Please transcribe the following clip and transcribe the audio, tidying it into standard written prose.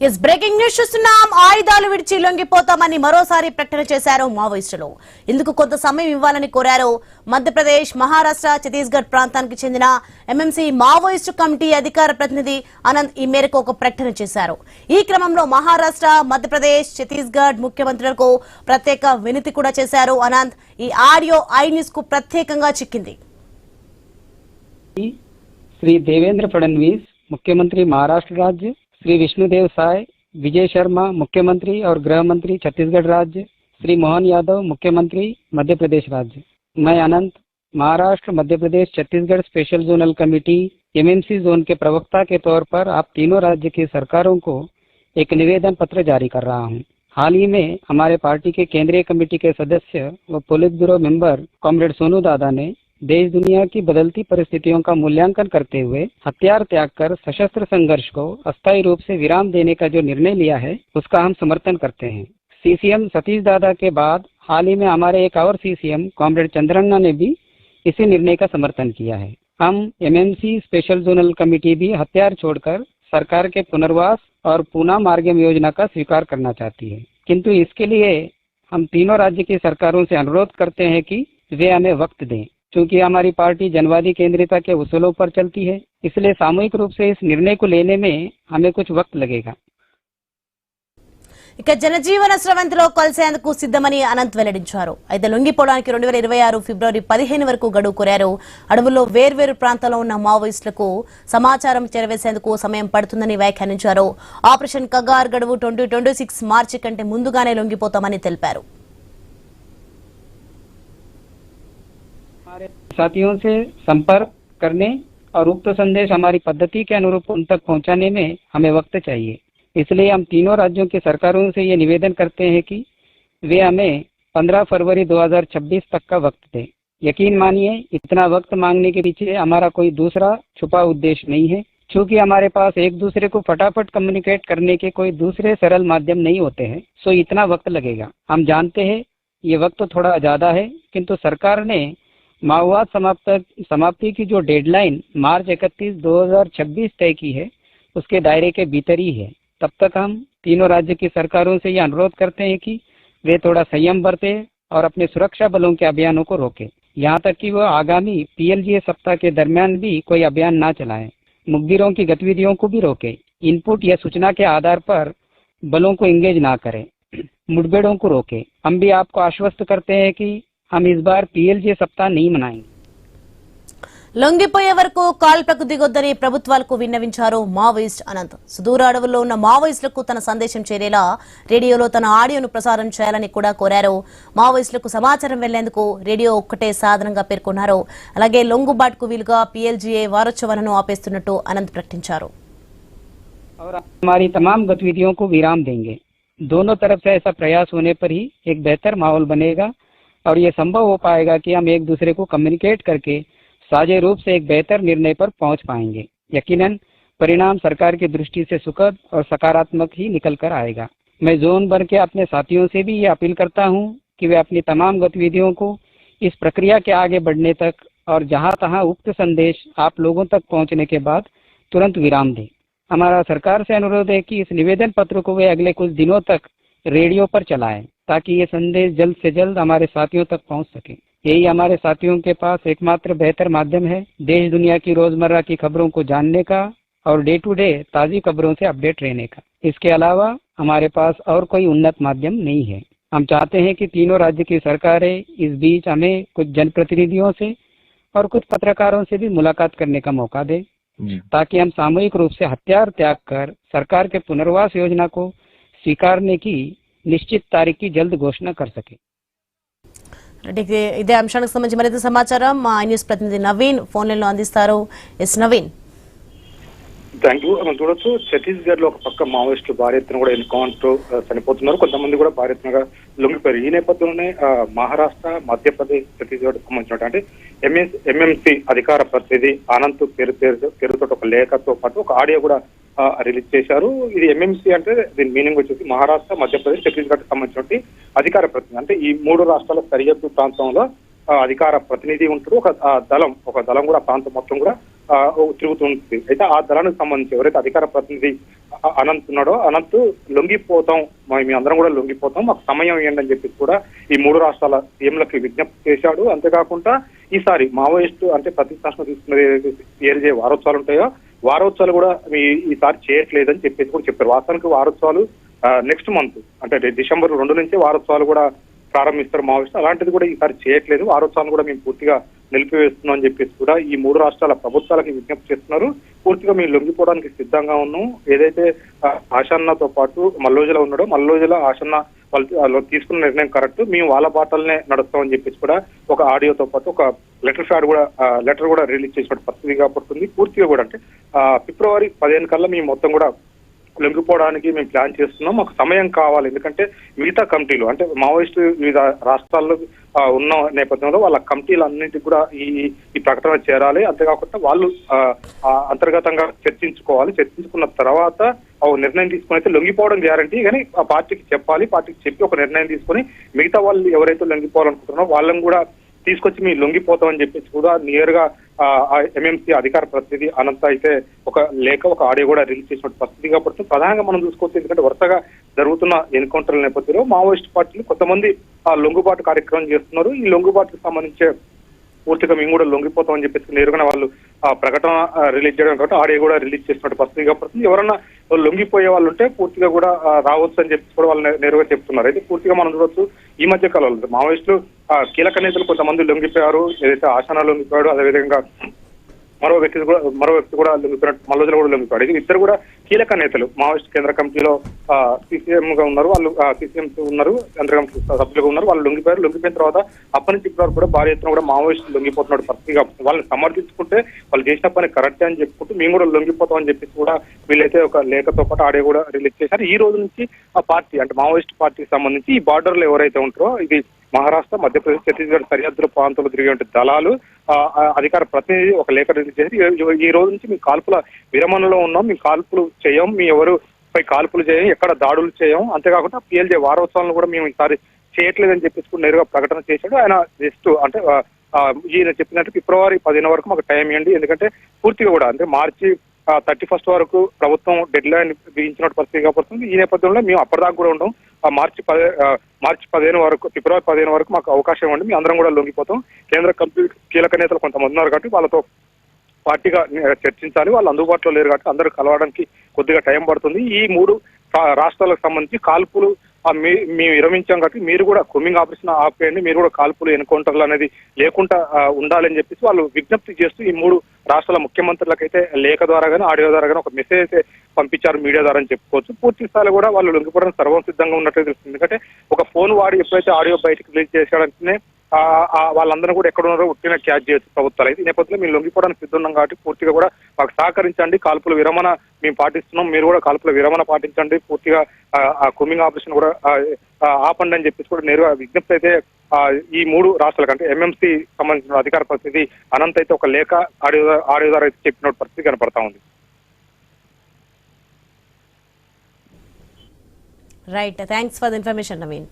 Is breaking news చూస్తున్నాం. ఆయుధాలు విడిచి లొంగిపోతామని మరోసారి ప్రకటన చేశారు మావోయిస్టులు. ఇందుకు కొంత సమయం ఇవ్వాలని కోరారు. మధ్యప్రదేశ్, మహారాష్ట్ర, ఛత్తీస్గఢ్ ప్రాంతానికి చెందిన ఎంఎంసీ మావోయిస్టు కమిటీ అధికార ప్రతినిధి అనంత్ ఈ మేరకు ఒక ప్రకటన చేశారు. ఈ క్రమంలో మహారాష్ట్ర, మధ్యప్రదేశ్, ఛత్తీస్గఢ్ ముఖ్యమంత్రులకు ప్రత్యేక వినతి కూడా చేశారు అనంత్. ఈ ఆడియో ఐ న్యూస్ కు ప్రత్యేకంగా చిక్కింది. श्री देवेंद्र फडणवीस मुख्यमंत्री महाराष्ट्र राज्य, श्री विष्णुदेव साय, विजय शर्मा मुख्यमंत्री और गृह मंत्री छत्तीसगढ़ राज्य, श्री मोहन यादव मुख्यमंत्री मध्य प्रदेश राज्य। मैं Anant Maharashtra, Madhya Pradesh, Chhattisgarh special zonal committee MMC zone के प्रवक्ता के तौर पर आप तीनों राज्य की सरकारों को एक निवेदन पत्र जारी कर रहा हूं। हाल ही में हमारे पार्टी के केंद्रीय कमेटी के सदस्य व polit bureau member comrade Sonu दादा ने देश दुनिया की बदलती परिस्थितियों का मूल्यांकन करते हुए हथियार त्याग कर सशस्त्र संघर्ष को अस्थायी रूप से विराम देने का जो निर्णय लिया है उसका हम समर्थन करते हैं। सीसीएम सतीश दादा के बाद हाल ही में हमारे एक और सीसीएम कॉमरेड चंद्रन्ना ने भी इसी निर्णय का समर्थन किया है। हम एमएमसी स्पेशल जोनल कमेटी भी हथियार छोड़कर सरकार के पुनर्वास और पूना मार्गम योजना का स्वीकार करना चाहती है, किंतु इसके लिए हम तीनों राज्य की सरकारों से अनुरोध करते हैं कि वे हमें वक्त दें। चूंकि हमारी पार्टी जनवादी केंद्रिता के उसूलों पर चलती है, इसलिए सामूहिक रूप से इस निर्णय को लेने में हमें कुछ वक्त लगेगा। ఇక జనజీవన స్రవంతిలో కలిసేందుకు సిద్ధమని అనంత్ వెల్లడించారు. అయితే లొంగిపోవడానికి 2026 ఫిబ్రవరి 15 వరకు గడువు కోరారు. అడవుల్లో వేర్వేరు ప్రాంతాల్లో ఉన్న మావోయిస్టులకు సమాచారం చేరవేసేందుకు సమయం పడుతుందని వ్యాఖ్యానించారు. ఆపరేషన్ కగార్ గడువు 2026 మార్చి కంటే ముందుగానే లొంగిపోతామని తెలిపారు. हमारे साथियों से संपर्क करने और उक्त संदेश हमारी पद्धति के अनुरूप उन तक पहुंचाने में हमें वक्त चाहिए। इसलिए हम तीनों राज्यों की सरकारों से ये निवेदन करते हैं कि वे हमें 15 फरवरी 2026 तक का वक्त दें। यकीन मानिए, इतना वक्त मांगने के पीछे हमारा कोई दूसरा छुपा उद्देश्य नहीं है। चूंकि हमारे पास एक दूसरे को फटाफट कम्युनिकेट करने के कोई दूसरे सरल माध्यम नहीं होते हैं, सो इतना वक्त लगेगा। हम जानते हैं ये वक्त थोड़ा ज्यादा है, किंतु सरकार ने माओवाद समाप्ति की जो डेडलाइन मार्च 31, 2026 तय की है, उसके दायरे के भीतर ही है। तब तक हम तीनों राज्य की सरकारों से ये अनुरोध करते हैं कि वे थोड़ा संयम बरतें और अपने सुरक्षा बलों के अभियानों को रोकें, यहाँ तक कि वह आगामी पीएलजीए सप्ताह के दरमियान भी कोई अभियान ना चलाएं। मुखबिरों की गतिविधियों को भी रोकें। इनपुट या सूचना के आधार पर बलों को इंगेज ना करें। मुठभेड़ों को रोकें। हम भी आपको आश्वस्त करते हैं कि हम इस बार पीएलजीए सप्ताह नहीं मनाएंगे। లొంగిపోయే వరకు కాల్పులకు దిగొద్దని ప్రభుత్వాలకు విన్నవించారు మావోయిస్ట్ అనంత్. సుదూర అడవుల్లో ఉన్న మావోయిస్టులకు తన సందేశం చేరేలా రేడియోలో తన ఆడియోను ప్రసారం చేయాలని కూడా కోరారు. మావోయిస్టులకు సమాచారం వెళ్లేందుకు రేడియో ఒక్కటే సాధనంగా పేర్కొన్నారు. అలాగే లొంగుబాటుకు వీలుగా పీఎల్జీఏ వారోత్సవాలను ఆపేస్తున్నట్టు అనంత్ ప్రకటించారు. और हमारी तमाम गतिविधियों को विराम देंगे। दोनों तरफ से ऐसा प्रयास होने पर ही एक बेहतर माहौल बनेगा और ये संभव हो पाएगा कि हम एक दूसरे को कम्युनिकेट करके साझे रूप से एक बेहतर निर्णय पर पहुंच पाएंगे। यकीनन परिणाम सरकार की दृष्टि से सुखद और सकारात्मक ही निकल कर आएगा। मैं जोन भर के अपने साथियों से भी ये अपील करता हूं कि वे अपनी तमाम गतिविधियों को इस प्रक्रिया के आगे बढ़ने तक और जहां तहां उक्त संदेश आप लोगों तक पहुंचने के बाद तुरंत विराम दें। हमारा सरकार से अनुरोध है कि इस निवेदन पत्र को वे अगले कुछ दिनों तक रेडियो पर चलाएं, ताकि ये संदेश जल्द से जल्द हमारे साथियों तक पहुंच सके। यही हमारे साथियों के पास एकमात्र बेहतर माध्यम है देश दुनिया की रोजमर्रा की खबरों को जानने का और डे टू डे ताजी खबरों से अपडेट रहने का। इसके अलावा हमारे पास और कोई उन्नत माध्यम नहीं है। हम चाहते हैं कि तीनों राज्य की सरकारें इस बीच हमें कुछ जनप्रतिनिधियों से और कुछ पत्रकारों से भी मुलाकात करने का मौका दें, ताकि हम सामूहिक रूप से हथियार त्याग कर सरकार के पुनर्वास योजना को स्वीकारने की निश्चित तारीख की जल्द घोषणा कर सके। ఇదే అంశానికి సంబంధించి మరింత సమాచారం మా న్యూస్ ప్రతినిధి నవీన్ ఫోన్ లైన్ లో అందిస్తారు. ఎస్ నవీన్. Thank you. మనం చూడొచ్చు, ఛత్తీస్గఢ్ లో ఒక పక్క మావోయిస్టులు భారీ ఎత్తున కూడా ఎన్కౌంటర్ చనిపోతున్నారు, కొంతమంది కూడా భారీ ఎత్తునగా లొంగిపోయారు. ఈ నేపథ్యంలోనే మహారాష్ట్ర, మధ్యప్రదేశ్, ఛత్తీస్గఢ్ సంబంధించినటువంటి ఎంఎంసీ అధికార ప్రతినిధి అనంత్ పేరుతో ఒక లేఖతో పాటు ఒక ఆడియో కూడా రిలీజ్ చేశారు. ఇది ఎంఎంసీ అంటే దీని మీనింగ్ వచ్చేసి మహారాష్ట్ర, మధ్యప్రదేశ్, ఛత్తీస్గఢ్ సంబంధించినటువంటి అధికార ప్రతినిధి. అంటే ఈ 3 రాష్ట్రాల సరిహద్దు ప్రాంతంలో అధికార ప్రతినిధి ఉంటారు. ఒక దళం కూడా ప్రాంతం మొత్తం కూడా తిరుగుతుంది. అయితే ఆ దళానికి సంబంధించి ఎవరైతే అధికార ప్రతినిధి అనంత్ ఉన్నాడో, అనంత్ లొంగిపోతాం, మీ అందరం కూడా లొంగిపోతాం, మాకు సమయం ఇవ్వండి అని చెప్పి కూడా ఈ 3 రాష్ట్రాల సీఎంలకి విజ్ఞప్తి చేశాడు. అంతేకాకుండా ఈసారి మావోయిస్టు అంటే ప్రతి రాష్ట్రం తీసుకున్నది ఏదైతే వారోత్సవాలు ఉంటాయో వారోత్సవాలు కూడా ఈసారి చేయట్లేదని చెప్పేసి కూడా చెప్పారు. వాస్తవానికి వారోత్సవాలు నెక్స్ట్ మంత్ అంటే డిసెంబర్ 2 నుంచే వారోత్సవాలు కూడా ప్రారంభిస్తారు మావోయిస్టు. అలాంటిది కూడా ఈసారి చేయట్లేదు, వారోత్సవాలు కూడా మేము పూర్తిగా నిలిపివేస్తున్నాం అని చెప్పేసి కూడా ఈ 3 రాష్ట్రాల ప్రభుత్వాలకి విజ్ఞప్తి చేస్తున్నారు. పూర్తిగా మేము లొంగిపోవడానికి సిద్ధంగా ఉన్నాం. ఏదైతే ఆషన్నతో పాటు మల్లోజుల ఉన్నాడో, మల్లోజుల ఆషన్న వాళ్ళు తీసుకున్న నిర్ణయం కరెక్ట్, మేము వాళ్ళ బాటలనే నడుస్తామని చెప్పేసి కూడా ఒక ఆడియోతో పాటు ఒక లెటర్ కూడా రిలీజ్ చేసినట్టు పరిస్థితిగా పడుతుంది. పూర్తిగా కూడా అంటే ఫిబ్రవరి 15 కల్లా మేము మొత్తం కూడా లొంగిపోవడానికి మేము ప్లాన్ చేస్తున్నాం, మాకు సమయం కావాలి. ఎందుకంటే మిగతా కమిటీలు అంటే మావోయిస్టు వివిధ రాష్ట్రాల్లో ఉన్న నేపథ్యంలో వాళ్ళ కమిటీలన్నింటికి కూడా ఈ ప్రకటన చేరాలి. అంతేకాకుండా వాళ్ళు అంతర్గతంగా చర్చించుకున్న తర్వాత నిర్ణయం తీసుకుని అయితే లొంగిపోవడం గ్యారంటీ, కానీ ఆ పార్టీకి చెప్పాలి, పార్టీకి చెప్పి ఒక నిర్ణయం తీసుకొని మిగతా వాళ్ళు ఎవరైతే లొంగిపోవాలనుకుంటున్నారో వాళ్ళని కూడా తీసుకొచ్చి మీ లొంగిపోతామని చెప్పేసి కూడా నేరుగా ఎంఎంసీ అధికార ప్రతినిధి అనంత అయితే ఒక ఆడియో కూడా రిలీజ్ చేసిన పరిస్థితిగా పడుతుంది. ప్రధానంగా మనం చూసుకోవచ్చు, ఎందుకంటే వరుసగా జరుగుతున్న ఎన్కౌంటర్ల నేపథ్యంలో మావోయిస్ట్ పార్టీలు కొంతమంది లొంగుబాటు కార్యక్రమం చేస్తున్నారు. ఈ లొంగుబాటుకు సంబంధించే పూర్తిగా మేము కూడా లొంగిపోతామని చెప్పేసి నేరుగా వాళ్ళు ప్రకటన రిలీజ్ చేయడం కాబట్టి ఆడియో కూడా రిలీజ్ చేసినట్టు పరిస్థితిగా పడుతుంది. ఎవరన్నా లొంగిపోయే వాళ్ళు ఉంటే పూర్తిగా కూడా రావచ్చు అని చెప్పి కూడా వాళ్ళు నేరుగా చెప్తున్నారు. అయితే పూర్తిగా మనం చూడవచ్చు, ఈ మధ్య కాలంలో మావోయిస్టులు కీలక నేతలు కొంతమంది లొంగిపోయారు. ఏదైతే ఆశాన లొంగిపోయాడు, అదేవిధంగా మరో వ్యక్తి కూడా లొంగిపోయినట్టు మల్లోజులు కూడా లొంగిపోయాడు. ఇది ఇద్దరు కూడా కీలక నేతలు మావోయిస్ట్ కేంద్ర కమిటీలో సిసిఎం గా ఉన్నారు, వాళ్ళు సిసిఎం ఉన్నారు, కేంద్ర కమిటీ సభ్యులుగా ఉన్నారు. వాళ్ళు లొంగిపోయిన తర్వాత అప్పటి నుంచి ఇప్పటి వరకు కూడా భారీ ఎత్తున కూడా మావోయిస్టులు లొంగిపోతున్నాడు పరిస్థితిగా. వాళ్ళని సమర్థించుకుంటే వాళ్ళు చేసిన పని కరెక్టే అని చెప్పుకుంటూ మేము కూడా లొంగిపోతాం అని చెప్పేసి కూడా వీళ్ళైతే ఒక లేఖతో పాటు ఆడియో కూడా రిలీజ్ చేశారు. ఈ రోజు నుంచి ఆ పార్టీ అంటే మావోయిస్ట్ పార్టీకి సంబంధించి ఈ బార్డర్ లో ఎవరైతే ఉంటారో, ఇది మహారాష్ట్ర, మధ్యప్రదేశ్, ఛత్తీస్గఢ్ సరిహద్దుల ప్రాంతంలో తిరిగే దళాలు అధికార ప్రతినిధి ఒక లేఖ రిలీజ్ చేసి ఈ రోజు నుంచి మీ కాల్పుల విరమణలో ఉన్నాం, మీ కాల్పులు చేయం, మీ ఎవరు పై కాల్పులు చేయం, ఎక్కడ దాడులు చేయం, అంతేకాకుండా పిఎల్జే వారోత్సవాలను కూడా మేము ఈసారి చేయట్లేదని చెప్పేసి కూడా నేరుగా ప్రకటన చేశాడు. ఆయన జస్ట్ అంటే ఈయన చెప్పినట్టు ఫిబ్రవరి 15 వరకు మాకు టైం ఇవ్వండి, ఎందుకంటే పూర్తిగా కూడా అంటే మార్చి 31 వరకు ప్రభుత్వం డెడ్ లైన్ విధించినట్టు పరిస్థితిగా పడుతుంది. ఈ నేపథ్యంలో మేము అప్పటిదాకా కూడా ఉంటాం. మార్చి 15 వరకు, ఫిబ్రవరి 15 వరకు మాకు అవకాశం ఇవ్వండి, మేము అందరం కూడా లొంగిపోతాం. కేంద్ర కమిటీ కీలక నేతలు కొంతమంది ఉన్నారు కాబట్టి వాళ్ళతో పార్టీగా చర్చించాలి, వాళ్ళు అందుబాటులో లేరు కాబట్టి అందరూ కలవడానికి కొద్దిగా టైం పడుతుంది. ఈ 3 రాష్ట్రాలకు సంబంధించి కాల్పులు మేము విరమించాం కాబట్టి మీరు కూడా కొమ్మింగ్ ఆపరేషన్ ఆపేయండి, మీరు కూడా కాల్పులు ఎన్కౌంటర్లు అనేది లేకుండా ఉండాలని చెప్పేసి వాళ్ళు విజ్ఞప్తి చేస్తూ ఈ 3 రాష్ట్రాల ముఖ్యమంత్రులకైతే లేఖ ద్వారా కానీ ఆడియో ద్వారా కానీ ఒక మెసేజ్ అయితే పంపించారు మీడియా ద్వారా అని చెప్పుకోవచ్చు. పూర్తి స్థాయిలో కూడా వాళ్ళు లొంగిపోవడానికి సర్వం సిద్ధంగా ఉన్నట్టు తెలుస్తుంది. ఎందుకంటే ఒక ఫోన్ వాడి ఎప్పుడైతే ఆడియో బయటకు రిలీజ్ చేశాడంటేనే వాళ్ళందరూ కూడా ఎక్కడ ఉన్నారో ఉట్టిన క్యాచ్ చేయొచ్చు ప్రభుత్వాలు. అయితే ఈ నేపథ్యంలో మేము లొంగిపోవడానికి సిద్ధం ఉన్నాం కాబట్టి పూర్తిగా కూడా మాకు సహకరించండి, కాల్పుల విరమణ మేము పాటిస్తున్నాం, మీరు కూడా కాల్పుల విరమణ పాటించండి, పూర్తిగా ఆ కొమ్మింగ్ ఆపరేషన్ కూడా ఆపండి అని చెప్పేసి కూడా నేరుగా విజ్ఞప్తి అయితే ఈ 3 రాష్ట్రాలకు అంటే ఎంఎంసీ సంబంధించిన అధికార పరిస్థితి అనంత్ అయితే ఒక లేఖ ఆడియో ద్వారా అయితే చెప్పిన పరిస్థితి కనపడతా ఉంది. Right, thanks for the information Naveen.